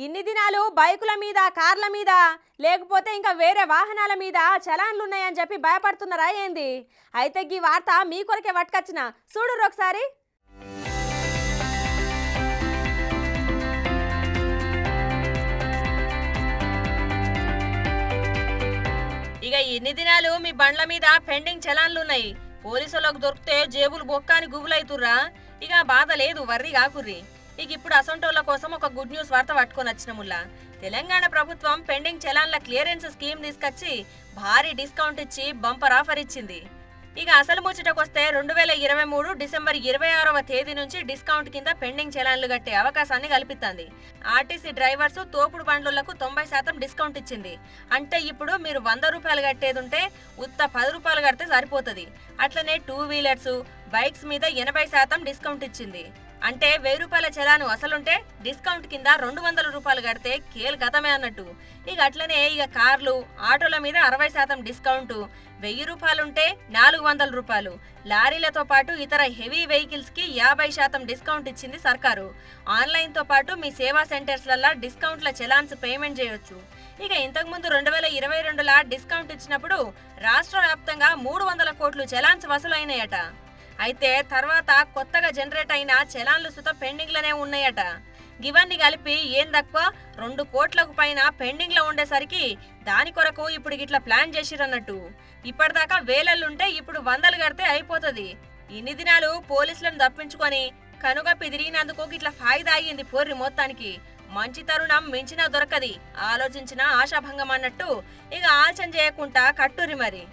ఇన్ని దినాలు బైకుల మీద కార్ల మీద లేకపోతే ఇంకా వేరే వాహనాల మీద చలాన్లు ఉన్నాయని చెప్పి భయపడుతున్నారా ఏంది? అయితే ఈ వార్త మీ కొరకే పట్టుకొచ్చిన చూడుర్రు ఒకసారి. ఇక ఇన్ని దినాలు మీ బండ్ల మీద పెండింగ్ చలాన్లు ఉన్నాయి. పోలీసులకు దొరికితే జేబులు బొక్కాని గుబులైతుర్రా. ఇక బాధ లేదు, వర్రి కాకుర్రి. ఇక ఇప్పుడు అసంటోళ్ల కోసం ఒక గుడ్ న్యూస్ వార్త పట్టుకొని వచ్చినముల్లా. తెలంగాణ ప్రభుత్వం పెండింగ్ చలాన్ల క్లియరెన్స్ స్కీమ్ తీసుకొచ్చి భారీ డిస్కౌంట్ ఇచ్చి బంపర్ ఆఫర్ ఇచ్చింది. ఇక అసలు ముచ్చటకొస్తే 2023 డిసెంబర్ 26వ తేదీ నుంచి డిస్కౌంట్ కింద పెండింగ్ చలాన్లు కట్టే అవకాశాన్ని కల్పిస్తుంది. ఆర్టీసీ డ్రైవర్స్ తోపుడు బండ్లకు 90% డిస్కౌంట్ ఇచ్చింది. అంటే ఇప్పుడు మీరు 100 రూపాయలు కట్టేదుంటే ఉత్త 10 రూపాయలు కడితే సరిపోతుంది. అట్లనే 2 వీలర్స్ బైక్స్ మీద 80% డిస్కౌంట్ ఇచ్చింది. అంటే 1000 రూపాయల చలాను అసలుంటే డిస్కౌంట్ కింద 200 రూపాయలు కడితే కేల్ గతమే అన్నట్టు. ఇక అట్లనే ఇక కార్లు ఆటోల మీద 60% డిస్కౌంట్, 1000 రూపాయలుంటే 400 రూపాయలు, లారీలతో పాటు ఇతర హెవీ వెహికల్స్ కి 50% డిస్కౌంట్ ఇచ్చింది సర్కారు. ఆన్లైన్ తో పాటు మీ సేవా సెంటర్స్లల్లో డిస్కౌంట్ల చలాన్స్ పేమెంట్ చేయొచ్చు. ఇక ఇంతకుముందు 2022లా డిస్కౌంట్ ఇచ్చినప్పుడు రాష్ట్ర వ్యాప్తంగా 300 కోట్లు చలాన్స్ వసూలైనాయట. అయితే తర్వాత కొత్తగా జనరేట్ అయిన చలాన్లు సుత పెండింగ్లనే ఉన్నాయట. ఇవన్నీ కలిపి ఏం తక్కువ 2 కోట్లకు పైన పెండింగ్ లో ఉండేసరికి దాని కొరకు ఇప్పుడు ఇట్లా ప్లాన్ చేసిరన్నట్టు. ఇప్పటిదాకా వేలల్లుంటే ఇప్పుడు 100లు కడితే అయిపోతుంది. ఇన్ని దినాలు పోలీసులను తప్పించుకొని కనుగప్పి తిరిగినందుకు ఇట్లా ఫాయిదా అయ్యింది పోర్రి మొత్తానికి. మంచి తరుణం మించినా దొరకది, ఆలోచించిన ఆశాభంగం అన్నట్టు. ఇక ఆలోచన చేయకుండా కట్టురి మరి.